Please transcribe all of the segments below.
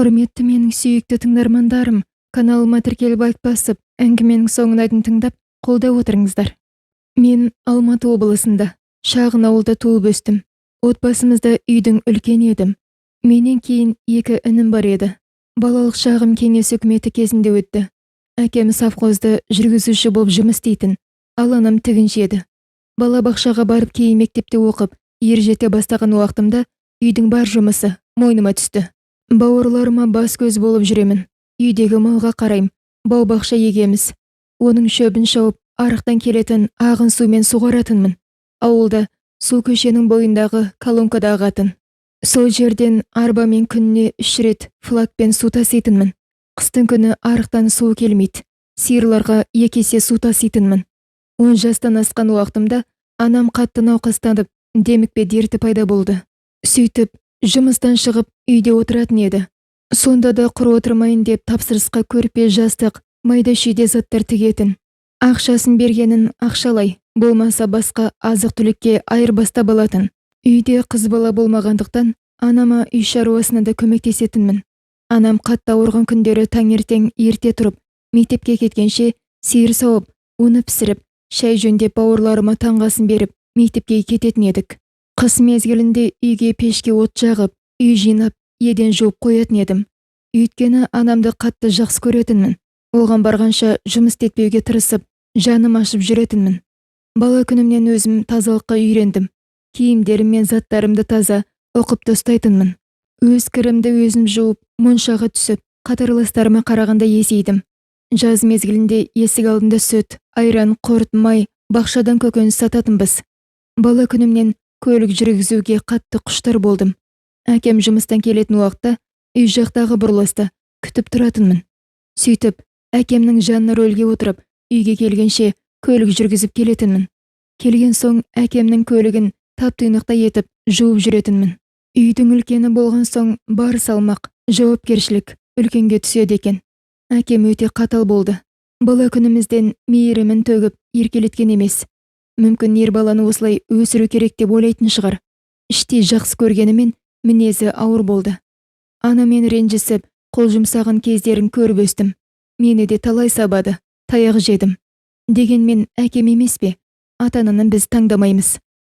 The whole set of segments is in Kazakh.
Құрметті менің сүйікті тыңдармандарым, каналыма тіркеліп басып, әңгіменің соңына дейін тыңдап, қолдап отырыңыздар. Мен Алматы облысында, шағын ауылда туып өстім. Отбасымызда үйдің үлкен едім. Менен кейін 2 інім бар еді. Балалық шағым кеңес үкіметі кезінде өтті. Әкем совхозда жүргізуші болып жұмыс істейтін, ал анам тігінші еді. Балабақшаға барып кейін мектепте оқып, ержете бастаған уақытымда үйдің бар жұмысы мойныма түсті. Бауырларыма бас көз болып жүремін. Үйдегі малға қарайым, бау-бақша егеміз. Оның шөбін шауып, арықтан келетін ағын сумен суғаратынмын. Ауылда су көшенің бойындағы колонкада ағатын. Сол жерден арбамен күніне 3 рет флакпен су таситынмын. Қыстың күні арықтан су келмейді. Сиырларға 2 есе су таситынмын. 10 жастан асқан уақытымда анам қатты науқастанып, демікпе дерті пайда болды. Сөйтіп, жұмыстан шығып үйде отыратын еді. Сонда да құр отырмайын деп тапсырысқа көрпе, жастық, майда-шүйде заттар тігетін. Ақшасын бергенін ақшалай, болмаса басқа азық-түлікке айырбастап алатын. Үйде қыз бала болмағандықтан анама үй шаруасына да көмектесетінмін. Анам қатты ауырған күндері таңертең ерте тұрып, мектепке кеткенше сиыр сауып, оны пісіріп, шай жөндеп бауырларыма таңғасын беріп, мектепке кететін едік. Қыс мезгілінде үйге пешке от жағып, үй жинап, еден жуып қоятын едім. Өйткені анамды қатты жақсы көретінмін. Оған барғанша жұмыс етпеуге тырысып, жаным ашып жүретінмін. Бала күнімнен өзім тазалыққа үйрендім. Киімдерім мен заттарымды таза, ұқыпты ұстайтынмын. Өз кірімді өзім жуып, моншаға түсіп, қатарластарыма қарағанда есейдім. Жаз мезгілінде есік алдында сүт, айран, құрт, май, бақшадан көкөніс сататынбыз. Бала күнімнен көлік жүргізуге қатты құштар болдым. Әкем жұмыстан келетін уақытта үй жақтағы бұрылыста күтіп тұратынмын. Сөйтіп, әкемнің жанына рөлге отырып, үйге келгенше көлік жүргізіп келетінмін. Келген соң әкемнің көлігін тап-тұйнақтай етіп жуып жүретінмін. Үйдің үлкені болған соң бар салмақ, жауапкершілік үлкенге түседі екен. Әкем өте қатал болды. Бала күнімізден мейірімін төгіп еркелеткен емес. Мүмкін ер баланы осылай өсіру керек деп ойлайтын шығар. Іштей жақсы көргенімен мінезі ауыр болды. Анамен ренжісіп, қол жұмсаған кездерін көріп өстім. Мені де талай сабады, таяқ жедім. Дегенмен әкем емес пе? Ата-ананы біз таңдамаймыз.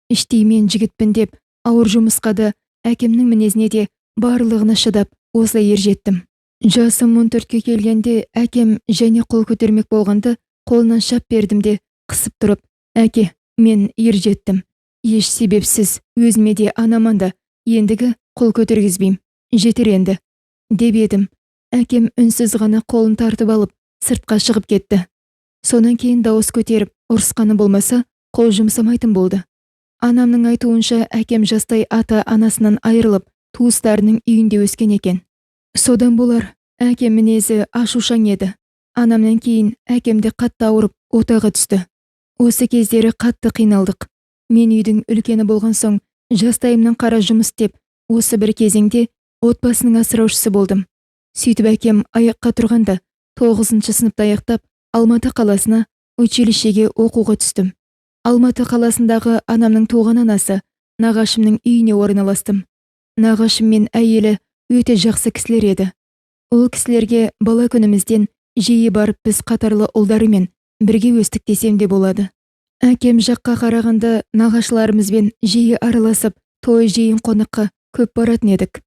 Іштей мен жігітпін деп, ауыр жұмысқа да, әкемнің мінезіне де барлығына шыдап, осылай ержеттім. Жасым 14-ке келгенде әкем және қол көтермек болғанды қолынан шап бердім де, қысып тұрып, әке, мен ержеттім. Еш себепсіз өзіме де анаман да ендігі қол көтергізбейм. Жетер енді, деп едім. Әкем үнсіз ғана қолын тартып алып, сыртқа шығып кетті. Сонан кейін дауыс көтеріп, ұрысқаны болмаса, қол жұмсамайтын болды. Анамның айтуынша әкем жастай ата-анасынан айырылып, туыстарының үйінде өскен екен. Содан болар, әкем мінезі ашушаң еді. Анамнан кейін әкемде қатты ауырып, отаға түсті. Осы кездері қатты қиналдық. Мен үйдің үлкені болған соң, жастайымнан қара жұмыс істеп, осы бір кезеңде отбасының асыраушысы болдым. Сөйтіп әкем аяққа тұрғанда, 9-шы сыныпты аяқтап, Алматы қаласына училищеге оқуға түстім. Алматы қаласындағы анамның туған анасы, нағашымның үйіне орналастым. Нағашым мен әйелі өте жақсы кісілер еді. Ол кісілерге бала күнімізден жиі барып біз қатарлы ұлдарымен бірге өстік десем де болады. Әкем жаққа қарағанда нағашыларымызбен жиі араласып, той жиын қонаққа көп баратын едік.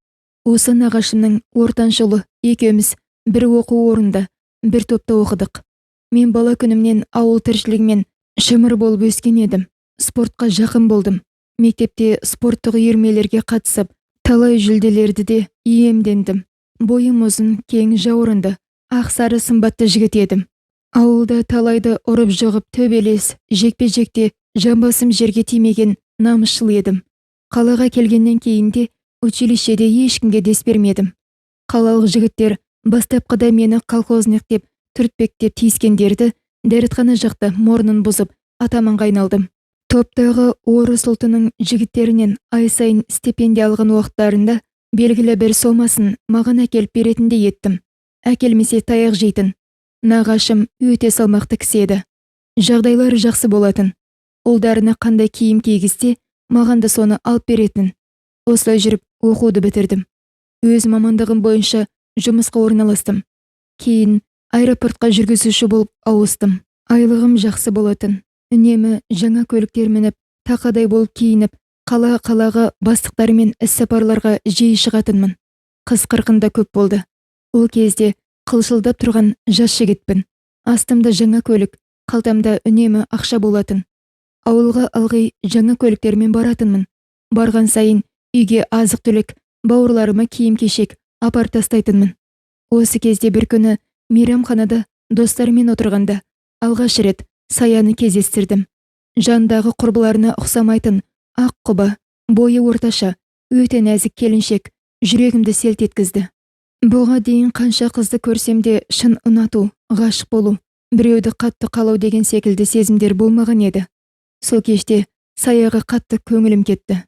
Осы нағашымның ортаншы ұлы екеуміз бір оқу орнында, бір топта оқыдық. Мен бала күнімнен ауыл тіршілігімен шымыр болып өскен едім. Спортқа жақын болдым. Мектепте спорттық үйірмелерге қатысып, талай жүлделерді де иемдендім. Бойым ұзын, кең, жауырынды, ақ-сары сымбатты жігіт едім. Ауылда талайды ұрып-жығып төбелес, жекпе-жекте жамбасым жерге тимеген намысшыл едім. Қалаға келгеннен кейін де училищеде ешкімге дес бермедім. Қалалық жігіттер бастапқыда мені колхозник деп, түртпектеп тиіскендерді, дәретхана жақта морнын бұзып, атаманға айналдым. Топтағы орыс ұлтының жігіттерінен ай сайын стипендия алған уақыттарында белгілі бір сомасын маған әкеліп беретіндей еттім. Әкелмесе таяқ жейтін. Нағашым өте салмақты кісі еді. Жағдайлары жақсы болатын. Ұлдарына қандай киім кигізсе, маған да соны алып беретін. Осылай жүріп оқуды бітірдім. Өз мамандығым бойынша жұмысқа орналастым. Кейін аэропортқа жүргізуші болып ауыстым. Айлығым жақсы болатын. Үнемі жаңа көліктер мініп, тақадай болып киініп, қалаға бастықтар мен іс-сапарларға жиі шығатынмын. Қыз қырқында көп болды. Ол кезде қылшылдап тұрған жас жігітпін. Астымда жаңа көлік, қалтамда үнемі ақша болатын. Ауылға ылғи жаңа көліктермен баратынмын. Барған сайын үйге азық-түлік, бауырларыма киім-кешек апарып тастайтынмын. Осы кезде бір күні мейрамханада достарымен отырғанда алғаш рет Саяны кездестірдім. Жандағы құрбыларына ұқсамайтын, ақ құба, бойы орташа, өте нәзік келіншек жүрегімді селт еткізді. Бұға дейін қанша қызды көрсем де шын ұнату, ғашық болу, біреуді қатты қалау деген секілді сезімдер болмаған еді. Сол кеште Саяға қатты көңілім кетті.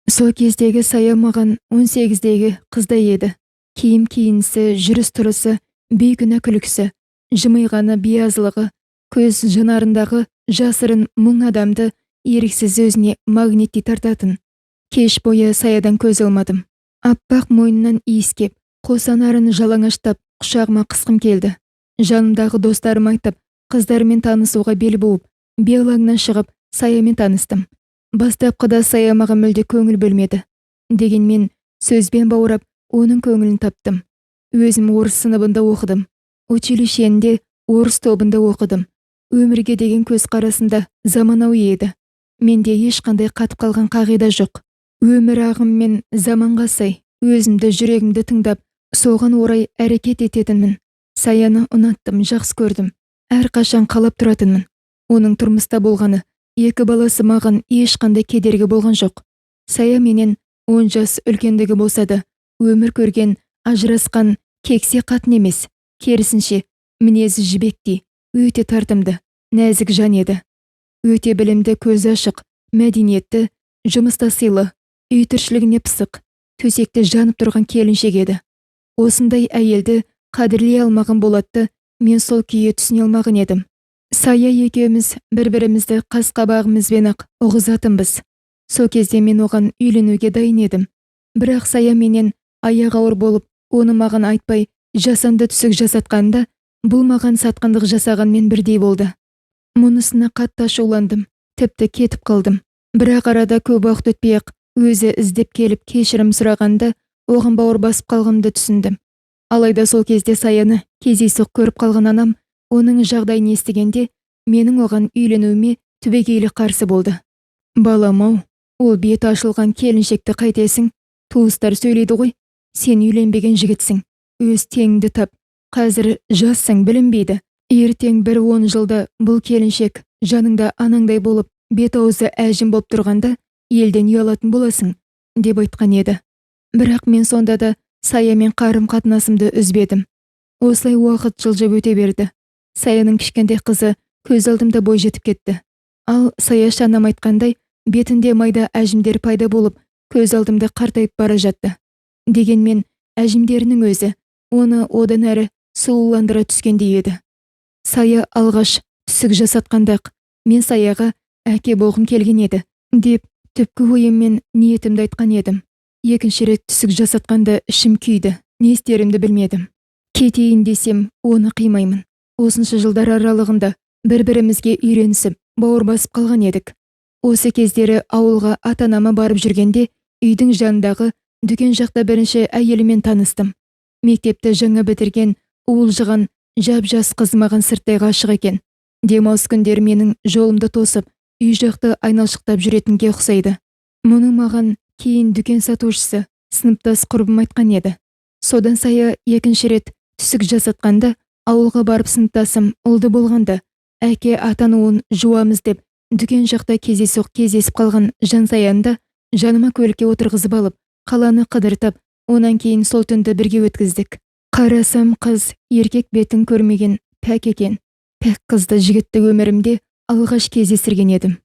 Сол кездегі Сая маған 18-дегі қыздай еді. Киім-киінісі, жүріс-тұрысы, бейкүнә күлкісі, жымиғаны, биязылығы, көз жанарындағы жасырын мұң адамды еріксіз өзіне магниттей тартатын. Кеш бойы Саядан көз алмадым. Аппақ мойнынан иіскеп, қосанарын жалаңаштап, құшағыма қысқым келді. Жанымдағы достарым айтып, қыздармен танысуға бел буып, белаңнан шығып, Саямен таныстым. Бастапқыда Сая маған мүлде көңіл бөлмеді. Дегенмен сөзбен баурап, оның көңілін таптым. Өзім орыс сыныбында оқыдым. Училищенде орыс тобында оқыдым. Өмірге деген көз қарасында заманауи еді. Менде ешқандай қатып қалған қағида жоқ. Өмір ағыммен заманға сай, өзімді жүрегімді тыңдап, соған орай әрекет ететінмін. Саяны ұнаттым, жақсы көрдім. Әрқашан қалап тұратынмын. Оның тұрмыста болғаны, 2 баласы маған ешқандай кедергі болған жоқ. Сая менен 10 жас үлкендігі болса да, өмір көрген, ажырасқан, кексе қатын емес. Керісінше, мінезі жібектей, өте тартымды, нәзік жан еді. Өте білімді, көзі ашық, мәдениетті, жұмыста сыйлы, үй тіршілігіне пысық, төсекте жанып тұрған келіншек еді. Осындай әйелді қадірлей алмаған болатты, мен сол күйе түсіне алмаған едім. Сая екеуміз бір-бірімізді қас-қабағымызбен ақ ұғызатынбыз. Сол кезде мен оған үйленуге дайын едім. Бірақ Сая менен аяғы ауыр болып, оны маған айтпай, жасанды түсік жасатқанда, бұл маған сатқандық жасағанмен бірдей болды. Мұнысына қатты ашуландым, тіпті кетіп қалдым. Бірақ арада көп уақыт өтпей-ақ өзі іздеп келіп кешірім сұрағанда, оған бауыр басып қалғанымды түсіндім. Алайда сол кезде Саяны кездейсоқ көріп қалған анам, оның жағдайын естігенде, менің оған үйленуіме түбегейлі қарсы болды. Балам-ау, ол беті ашылған келіншекті қайтесің? Туыстар сөйлейді ғой, сен үйленбеген жігітсің. Өз теңіңді тап, қазір жассың, білінбейді. Ертең 1-10 жылда бұл келіншек жаныңда анаңдай болып, бет аузы әжім болып тұрғанда, елден ұялатын боласың, деп айтқан еді. Бірақ мен сонда да Саямен қарым-қатынасымды үзбедім. Осылай уақыт жылжып өте берді. Саяның кішкентай қызы көз алдымда бой жетіп кетті. Ал Сая шанам айтқандай, бетінде майда әжімдер пайда болып, көз алдымда қартайып бара жатты. Дегенмен, әжімдерінің өзі оны одан әрі сұлуландыра түскендей еді. Сая алғаш түсік жасатқандақ, мен Саяға әке болғым келген еді, деп түпкі ойыммен ниетімді айтқан едім. Екінші рет түсік жасатқанда ішім күйді, не істерімді білмедім. Кетейін десем, оны қимаймын. Осыншы жылдар аралығында бір-бірімізге үйренісіп, бауыр басып қалған едік. Осы кездері ауылға ата-анама барып жүргенде, үйдің жанындағы дүкен жақта бірінші әйелімен таныстым. Мектепті жаңа бітірген, уылжыған, жап-жас қыз маған сырттай ғашық екен. Демалыс күндері менің жолымды тосып, үй жақты айналшықтап жүретінге ұқсайды. Мұны маған кейін дүкен сатушысы, сыныптас құрбым айтқан еді. Содан Сая екінші рет түсік жасатқанда, ауылға барып сыныптасым ұлды болғанда, әке атануын жуамыз деп, дүкен жақта кездесіп қалған Жансаяны жаныма көлікке отырғызып алып, қаланы қыдыртып, онан кейін сол түнді бірге өткіздік. Қарасам қыз еркек бетін көрмеген пәк екен. Пәк қызды жігітті өмірімде алғаш кездестірген едім.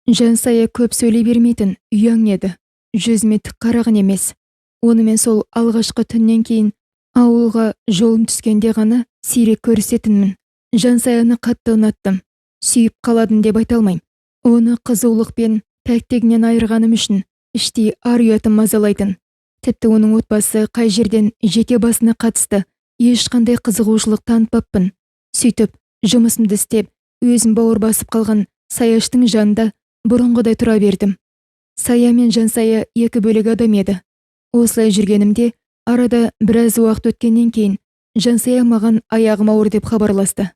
Жансая көп сөйлей бермейтін, ұяң еді. Жүзіме тік қараған емес. Онымен сол алғашқы түннен кейін ауылға жолым түскенде ғана сирек көрісетінмін. Жансаяны қатты ұнаттым. Сүйіп қаладым деп айта алмаймын. Оны қызулықпен, пәктігінен айырғаным үшін іштей ар-ұятым мазалайтын. Тіпті оның отбасы қай жерден жеке басына қатысты ешқандай қызығушылық танытпаппын. Сөйтіп, жұмысымды істеп, өзім бауыр басып қалған Саяштың жанында бұрынғыдай тұра бердім. Сая мен Жансая екі бөлек адам еді. Осылай жүргенімде, арада біраз уақыт өткеннен кейін Жансая маған аяғым ауыр деп хабарласты.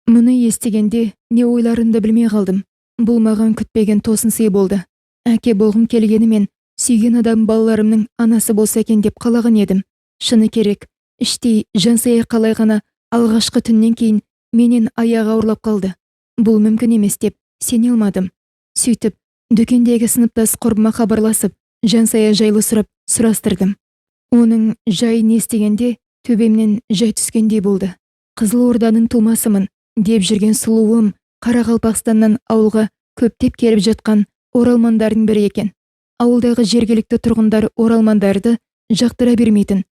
Мұны естігенде не ойларымды білмей қалдым. Бұл маған күтпеген тосын сый болды. Әке болғым келгенімен, сүйген адам балаларымның анасы болса екен деп қалаған едім. Шыны керек, іштей Жансая қалай ғана алғашқы түннен кейін менен аяғы ауырлап қалды. Бұл мүмкін емес деп сене алмадым. Сөйтіп, дүкендегі сыныптас құрбыма хабарласып, Жансая жайлы сұрастырдым. Оның жайын естігенде төбемнен жай түскендей болды. Қызылорданың тумасымын деп жүрген сұлуым Қарақалпақстаннан ауылға көптеп келіп жатқан оралмандардың бірі екен. Ауылдағы жергілікті тұрғындар оралмандарды жақтыра бермейтін.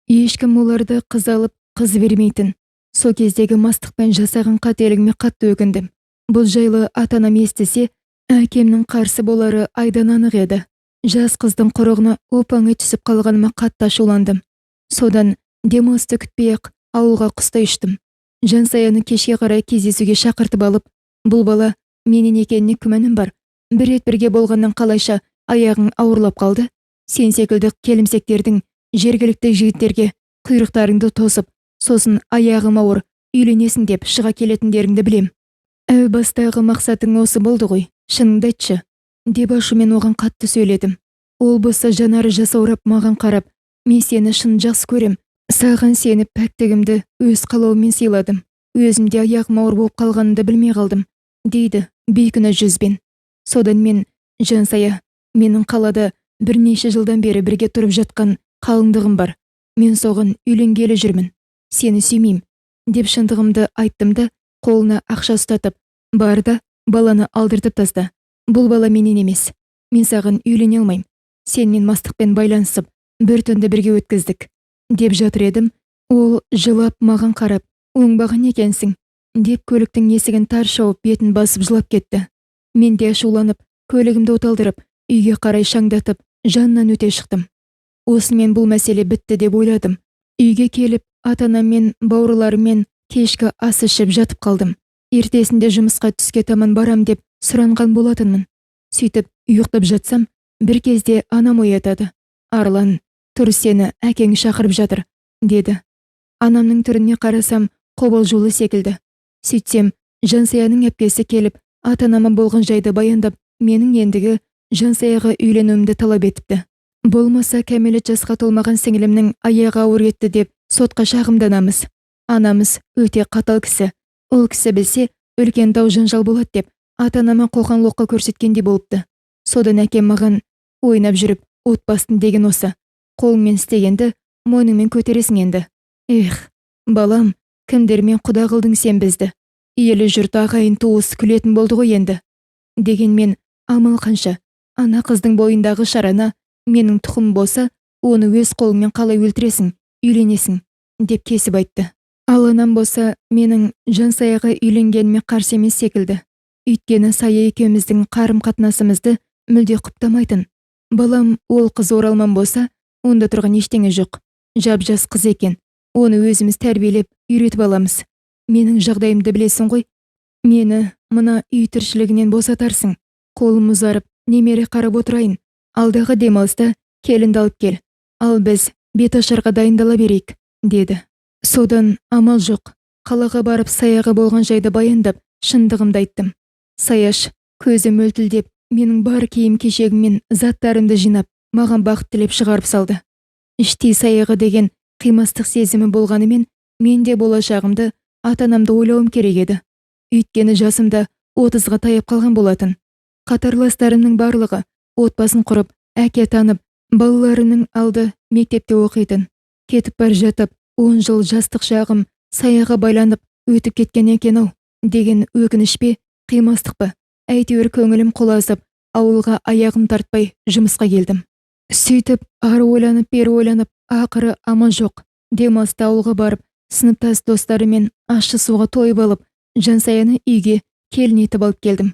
Ешкім оларды қыз алып, қыз бермейтін. Сол кездегі мастықпен жасаған қателігіме қатты өкіндім. Бұл жайлы ата-анам естісе, әкемнің қарсы болары айдан анық еді. Жас қыздың құрығына оп-оңай түсіп қалғаныма қатты ашуландым. Содан демалысты күтпей-ақ ауылға құстай ұштым. Жансаяны кешке қарай кездесуге шақыртып алып, бұл бала менен екеніне күмәнім бар. Бір рет бірге болғаннан қалайша аяғың ауырлап қалды? Сен секілді келімсектердің жергілікті жігіттерге құйрықтарыңды тосып, сосын аяғым ауыр, үйленесің деп шыға келетіндеріңді білем. Әу бастағы мақсатың осы болды ғой, шыныңды айтшы, деп ашумен оған қатты сөйледім. Ол болса жанары жасаурап маған қарап, мен сені шын жақсы көрем, саған сеніп пәктігімді өз қалауыммен сыйладым. Өзімде аяғым ауыр болып қалғанымды білмей қалдым, дейді бейкүнә жүзбен. Содан мен, Жансая, менің қалада бірнеше жылдан бері бірге тұрып жатқан қалыңдығым бар. Мен соған үйленгелі жүрмін. Сені сүймеймін, деп шындығымды айттым да, қолына ақша ұстатып, бар да баланы алдыртып таста. Бұл бала менен емес. Мен саған үйлене алмайым. Сенмен мастықпен байланысып, бір түнді бірге өткіздік, деп жатыр едім. Ол жылап маған қарап, оңбаған екенсің, деп көліктің есігін тарс жауып бетін басып жылап кетті. Мен де ашуланып, көлігімді оталдырып, үйге қарай шаңдатып, жанынан өте шықтым. Осымен бұл мәселе бітті деп ойладым. Үйге келіп, ата-анаммен, бауырларыммен кешкі ас ішіп жатып қалдым. Ертесінде жұмысқа түске таман барам деп сұранған болатынмын. Сөйтіп, ұйықтап жатсам, бір кезде анам оятады. Арлан, тұр, сені әкең шақырып жатыр, деді. Анамның түріне қарасам, қобалжулы секілді. Сөйтсем, Жансаяның әпкесі келіп, ата-анама болған жайды баяндап, менің ендігі Жансаяға үйленуімді талап етіпті. Болмаса кәмелет жасқа толмаған сіңілімнің аяғы ауыр етті деп сотқа шағымданамыз. Анамыз өте қатал кісі. Ол кісі білсе, үлкен дау жанжал болады деп, ата-анама қоқан-лоққа көрсеткендей болыпты. Содан әкем маған, ойнап жүріп, отбасын деген осы. Қолыңмен істегенді мойныңмен көтересің енді. Эх, балам, кімдермен құда қылдың сен бізді. Елі жұрт ағайын туыс күлетін болды ғой енді. Дегенмен, амал қанша, ана қыздың бойындағы шарана менің тұқым болса, оны өз қолыңмен қалай өлтіресің, үйленесің, деп кесіп айтты. Ал анам болса, менің Жансаяға үйленгеніме қарсы емес секілді. Өйткені Сая екеуміздің қарым-қатынасымызды мүлде құптамайтын. Балам ол қыз оралман болса, онда тұрған ештеңе жоқ. Жап-жас қыз екен. Оны өзіміз тәрбиелеп, үйретіп аламыз. Менің жағдайымды білесің ғой. Мені мына үй тіршілігінен босатарсың. Қолым ұзарып, немере қарап отырайын. Алдағы демалыста келінді алып кел. Ал біз беташарға дайындала берейік, деді. Содан амал жоқ. Қалаға барып Саяға болған жайды баяндап, шындығымды айттым. Саяш, көзі мөлтілдеп, менің бар киім-кешегім мен заттарымды жинап, маған бақыт тілеп шығарып салды. Іштей Саяға деген қимастық сезімі болғанымен, мен де болашағымды, ата-анамды ойлауым керек еді. Өйткені жасымда 30-ға таяп қалған болатын. Қатарластарымның барлығы отбасын құрып, әке танып, балаларының алды мектепте оқитын. Кетіп бар жатып, 10 жыл жастық шағым Саяға байланып өтіп кеткен екен-ау, деген өкініш пе, қимастық па? Әйтеуір көңілім құлазып, ауылға аяғым тартпай жұмысқа келдім. Сөйтіп, ары ойланып, бері ойланып, ақыры амал жоқ. Демалыста ауылға барып, сыныптас достарымен ащы суға тойып алып, Жансаяны үйге келін етіп алып келдім.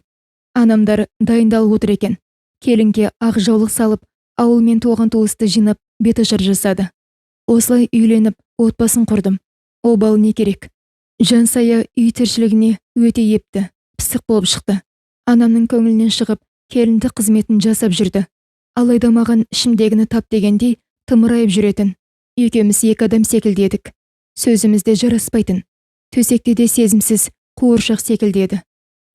Анамдар дайындалып отыр екен. Келінге ақ жаулық салып, ауыл мен туған туысты жинап, беташар жасады. Осылай үйленіп, отбасын құрдым. Обал не керек? Жансая үй тіршілігіне өте епті, пысық болып шықты. Анамның көңілінен шығып, келінді қызметін жасап жүрді. Алайда маған ішімдегіні тап дегендей тымырайып жүретін. Екеуміз екі адам секілді едік. Сөзімізде жараспайтын. Төсекте де сезімсіз, қуыршақ секілді еді.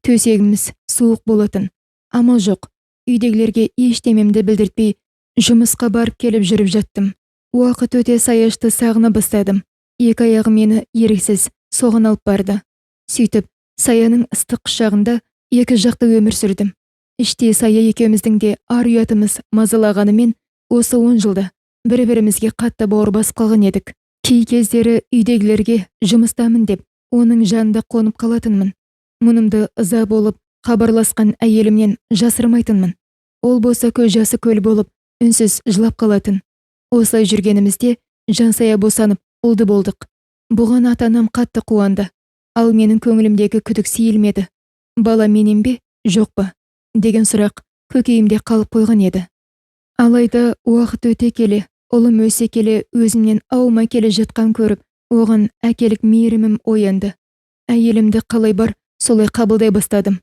Төсегіміз суық болатын. Амал жоқ. Үйдегілерге ештемемді білдіртпей, жұмысқа барып келіп жүріп жаттым. Уақыт өте Саяшты сағына бастадым. Екі аяғы мені еріксіз соған алып барды. Сөйтіп, Саяның ыстық құшағында екі жақты өмір сүрдім. Іште Сая екеуміздің де ар ұятымыз мазалағанымен, осы 10 жылда бір-бірімізге қатты бауыр басып қалған едік. Кей кездері үйдегілерге жұмыстамын деп, оның жанында қонып қалатынмын. Мұнымды ыза болып, хабарласқан әйелімнен жасырмайтынмын. Ол болса көз жасы көл болып, үнсіз жылап қалатын. Осылай жүргенімізде Жансая босанып, ұлды болдық. Бұған ата-анам қатты қуанды. Ал менің көңілімдегі күдік сейілмеді. Бала менен бе, жоқ па? Деген сұрақ көкейімде қалып қойған еді. Алайда уақыт өте келе, ұлым өсе келе өзімнен ауылмай келе жатқан көріп, оған әкелік мейірімім оянды. Әйелімді қалай бар, солай қабылдай бастадым.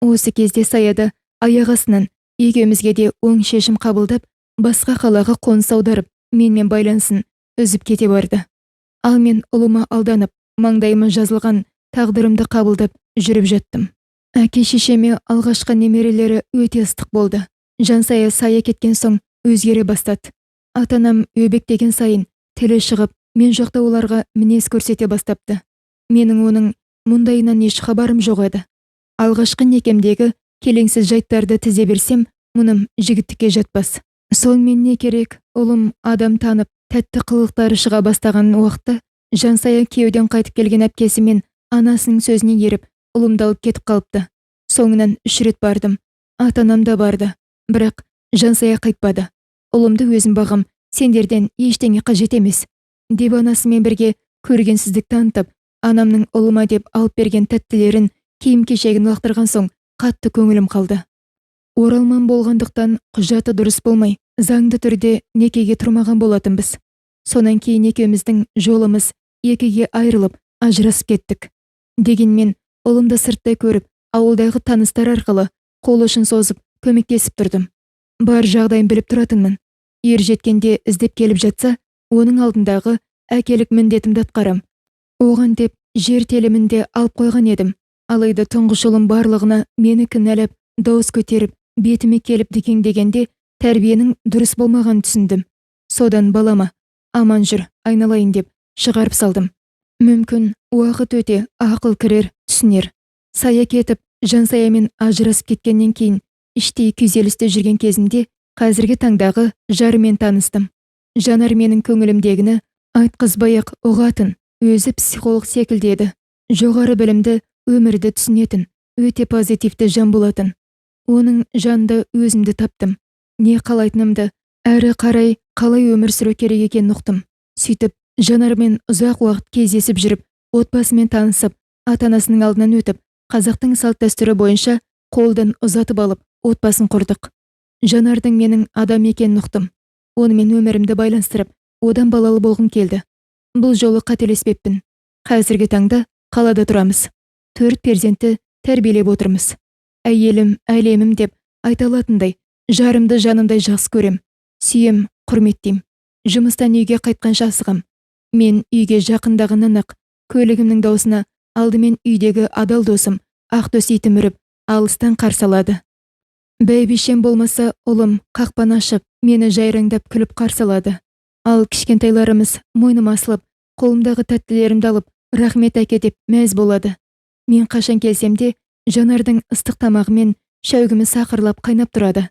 Осы кезде Саяда аяқ астынан екеумізге де оң шешім қабылдап, басқа қалаға қоныс аударып, менімен байланысын үзіп кете барды. Ал мен ұлыма алданып, маңдайыма жазылған тағдырымды қабылдап жүріп жаттым. Әке-шешеме алғашқы немерелері өте ыстық болды. Жансая Сая кеткен соң өзгере бастады. Ата-анам өбектеген сайын тілі шығып, мен жоқта оларға мінез көрсете бастапты. Менің оның мұндайынан еш хабарым жоқ еді. Алғашқы некемдегі келеңсіз жайттарды тізе берсем, мұным жігіттікке жатпас. Сонымен не керек? Ұлым адам танып, тәтті қылықтары шыға бастаған уақытта Жансая күйеуден қайтып келген әпкесі мен анасының сөзіне еріп, ұлымды алып кетіп қалыпты. Соңынан 3 рет бардым. Ата-анам да барды. Бірақ Жансая қайтпады. Ұлымды өзім бағам, сендерден ештеңе қажет емес, деп анасымен бірге көргенсіздік танытып, анамның ұлыма деп алып берген тәттілерін, киім-кешегін лақтырған соң қатты көңілім қалды. Оралман болғандықтан құжаты дұрыс болмай, заңды түрде некеге тұрмаған болатынбыз. Сонан кейін екеуміздің жолымыз екіге айырылып, ажырасып кеттік. Дегенмен, ұлымды сырттай көріп, ауылдағы таныстар арқылы қол ұшын созып, көмектесіп тұрдым. Бар жағдайын біліп тұратынмын. Ер жеткенде іздеп келіп жатса, оның алдындағы әкелік міндетімді атқарам. Оған деп жер телімінде алып қойған едім. Алайда тұңғыш ұлым барлығына мені кінәлап, дауыс көтеріп, бетіме келіп дегенде тәрбиенің дұрыс болмаған түсіндім. Содан балама, аман жүр, айналайын деп шығарып салдым. Мүмкін уақыт өте ақыл кірер, түсінер. Сая кетіп, Жансаямен ажырасып кеткеннен кейін, іштей күйзелісте жүрген кезімде қазіргі таңдағы жарымен таныстым. Жанар менің көңілімдегіні айтқызбай-ақ ұғатын, өзі психолог секілді еді. Жоғары білімді, өмірді түсінетін, өте позитивті жан болатын. Оның жанында өзімді таптым. Не қалайтынымды, әрі қарай қалай өмір сүру керек екенін ұқтым. Сөйтіп, Жанармен ұзақ уақыт кездесіп жүріп, отбасымен танысып, ата-анасының алдынан өтіп, қазақтың салт-дәстүрі бойынша қолдан ұзатып алып, отбасын құрдық. Жанардың менің адам екенін ұқтым. Онымен өмірімді байланыстырып, одан балалы болғым келді. Бұл жолы қателеспеппін. Қазіргі таңда қалада тұрамыз. 4 перзентті тәрбиелеп отырмыз. Әйелім, әлемім деп айта алатындай, жарымды жанымдай жақсы көрем. Сүйем, құрметтейм. Жұмыстан үйге қайтқанша асығам. Мен үйге жақындағаннан ақ көлігімнің даусына алдымен үйдегі адал досым Ақтөс итім үріп, алыстан қарсы алады. Бәйбішем болмаса, ұлым қақпаны ашып, мені жайраңдап күліп қарсы алады. Ал кішкентайларымыз мойным асылып, қолымдағы тәттілерімді алып, рахмет әке деп мәз болады. Мен қашан келсемде, Жанардың ыстық тамағымен шәугімі сақырлап қайнап тұрады.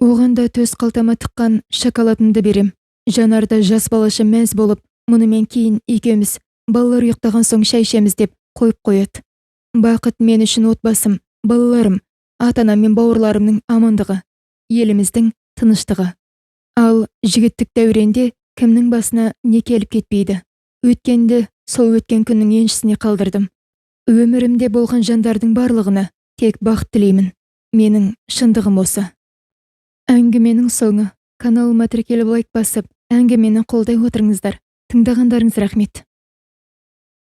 Оғанда төс қалтама тыққан шоколадымды берем. Жанарда жас балаша мәз болып, мұнымен кейін екеуміз балалар ұйықтаған соң шай ішеміз деп қойып қояды. Бақыт мен үшін отбасым, балаларым, ата-анам мен бауырларымның амандығы, еліміздің тыныштығы. Ал жігіттік дәуренде кімнің басына не келіп кетпейді. Өткенді сол өткен күннің еншісіне қалдырдым. Өмірімде болған жандардың барлығына тек бақыт тілеймін. Менің шындығым осы. Әңгіменің соңы. Каналыма тіркеліп лайк басып, әңгімені қолдай отырыңыздар. Тыңдағандарыңыз рахмет.